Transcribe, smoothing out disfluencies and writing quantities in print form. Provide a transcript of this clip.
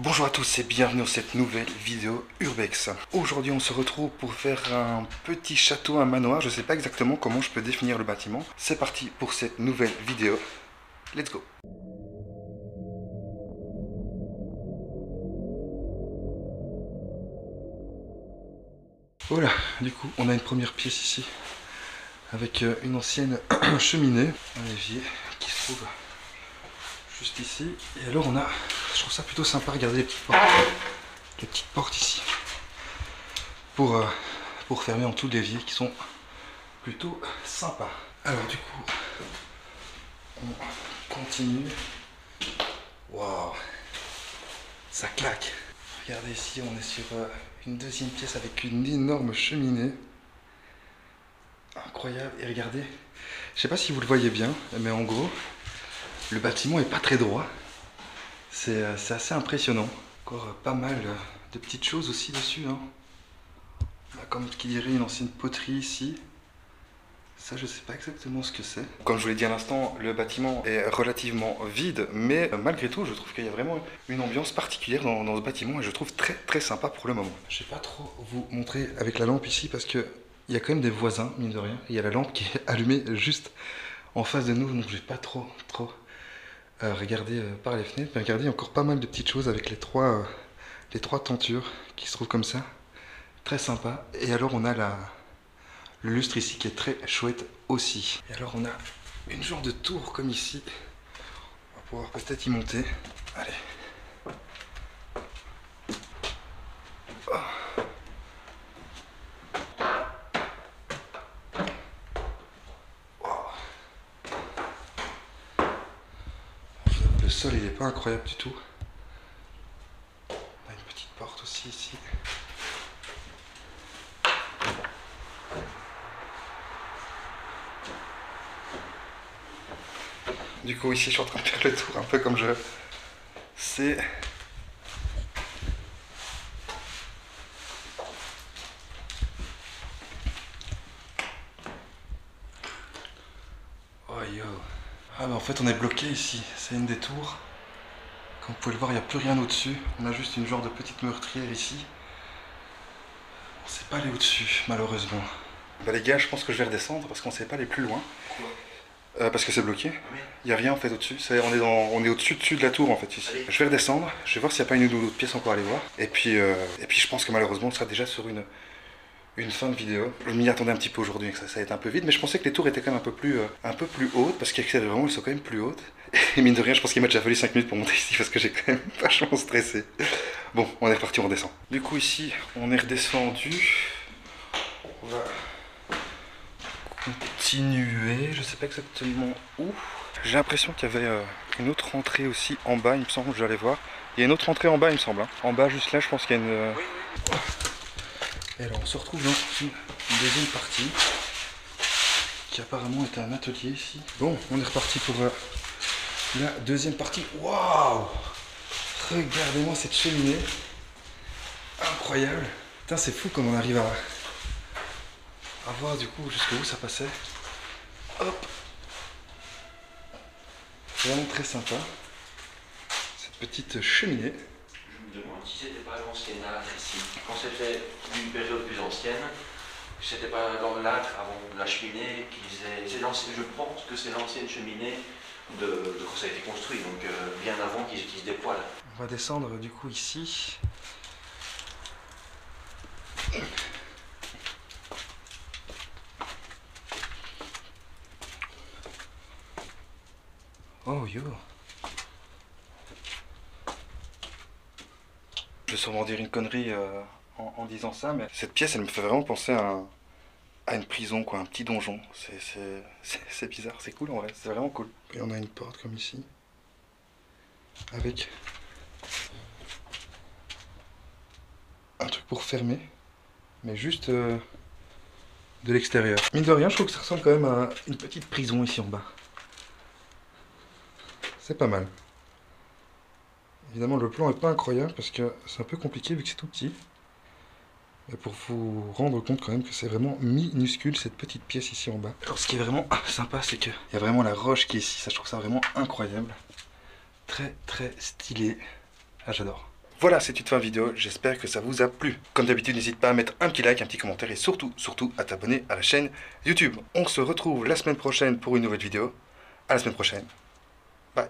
Bonjour à tous et bienvenue dans cette nouvelle vidéo Urbex. Aujourd'hui on se retrouve pour faire un petit château, un manoir. Je ne sais pas exactement comment je peux définir le bâtiment. C'est parti pour cette nouvelle vidéo. Let's go. Voilà, du coup on a une première pièce ici avec une ancienne cheminée, un évier qui se trouve juste ici. Et alors on a, je trouve ça plutôt sympa, regardez les petites portes ici pour fermer en tout l'évier qui sont plutôt sympas. Alors du coup on continue. Waouh, ça claque. Regardez ici, on est sur une deuxième pièce avec une énorme cheminée. Incroyable. Et regardez, je sais pas si vous le voyez bien, mais en gros le bâtiment est pas très droit. C'est assez impressionnant. Encore pas mal de petites choses aussi dessus, hein. On a comme qui dirait une ancienne poterie ici. Ça, je sais pas exactement ce que c'est. Comme je vous l'ai dit à l'instant, le bâtiment est relativement vide, mais malgré tout, je trouve qu'il y a vraiment une ambiance particulière dans ce bâtiment et je trouve très très sympa pour le moment. Je vais pas trop vous montrer avec la lampe ici parce que il y a quand même des voisins, mine de rien. Il y a la lampe qui est allumée juste en face de nous, donc je vais pas trop regarder par les fenêtres. Mais regardez, il y a encore pas mal de petites choses avec les trois tentures qui se trouvent comme ça. Très sympa. Et alors on a le lustre ici qui est très chouette aussi. Et alors on a une genre de tour comme ici. On va pouvoir peut-être y monter. Allez. Oh. Wow. Le sol il est pas incroyable du tout. On a une petite porte aussi ici. Du coup ici je suis en train de faire le tour un peu comme je sais. Oh yo. Ah bah en fait on est bloqué ici, c'est une des tours. Comme vous pouvez le voir, il n'y a plus rien au-dessus. On a juste une genre de petite meurtrière ici. On ne sait pas aller au-dessus malheureusement. Bah les gars, je pense que je vais redescendre parce qu'on ne sait pas aller plus loin. Parce que c'est bloqué. Il n'y a rien en fait au-dessus. On est au-dessus de la tour en fait ici. Allez. Je vais redescendre, je vais voir s'il n'y a pas une ou deux pièces encore à aller voir. Et puis je pense que malheureusement on sera déjà sur une fin de vidéo. Je m'y attendais un petit peu aujourd'hui, que ça va être un peu vite, mais je pensais que les tours étaient quand même un peu plus hautes, parce qu'extérieurement elles sont quand même plus hautes. Et mine de rien, je pense qu'il m'a déjà fallu 5 minutes pour monter ici, parce que j'ai quand même vachement stressé. Bon, on est reparti, on redescend. Du coup ici, on est redescendu. On va continuer, je sais pas exactement où. J'ai l'impression qu'il y avait une autre entrée aussi en bas, il me semble, je vais aller voir. Il y a une autre entrée en bas, il me semble. Hein. En bas, juste là, je pense qu'il y a une... Et alors on se retrouve dans une deuxième partie qui apparemment est un atelier ici. Bon, on est reparti pour la deuxième partie. Waouh! Regardez-moi cette cheminée. Incroyable. Putain, c'est fou comme on arrive à voir du coup jusqu'où ça passait. Hop! Vraiment très sympa. Cette petite cheminée. Je me demande si c'était pas l'ancien âge ici. Quand c'était une période plus ancienne, c'était pas dans l'âge avant la cheminée qui disait. Je pense que c'est l'ancienne cheminée de quand ça a été construit, donc bien avant qu'ils utilisent des poêles. On va descendre du coup ici. Oh yo! Je vais sûrement dire une connerie en disant ça, mais cette pièce elle me fait vraiment penser à une prison, quoi, un petit donjon. C'est bizarre, c'est cool en vrai, c'est vraiment cool. Et on a une porte comme ici, avec un truc pour fermer, mais juste de l'extérieur. Mine de rien, je trouve que ça ressemble quand même à une petite prison ici en bas. C'est pas mal. Évidemment, le plan est pas incroyable parce que c'est un peu compliqué vu que c'est tout petit. Mais pour vous rendre compte quand même que c'est vraiment minuscule cette petite pièce ici en bas. Alors ce qui est vraiment sympa, c'est qu'il y a vraiment la roche qui est ici. Ça, je trouve ça vraiment incroyable. Très très stylé. Ah, j'adore. Voilà, c'est une fin de vidéo, j'espère que ça vous a plu. Comme d'habitude, n'hésite pas à mettre un petit like, un petit commentaire et surtout à t'abonner à la chaîne YouTube. On se retrouve la semaine prochaine pour une nouvelle vidéo. À la semaine prochaine. Bye.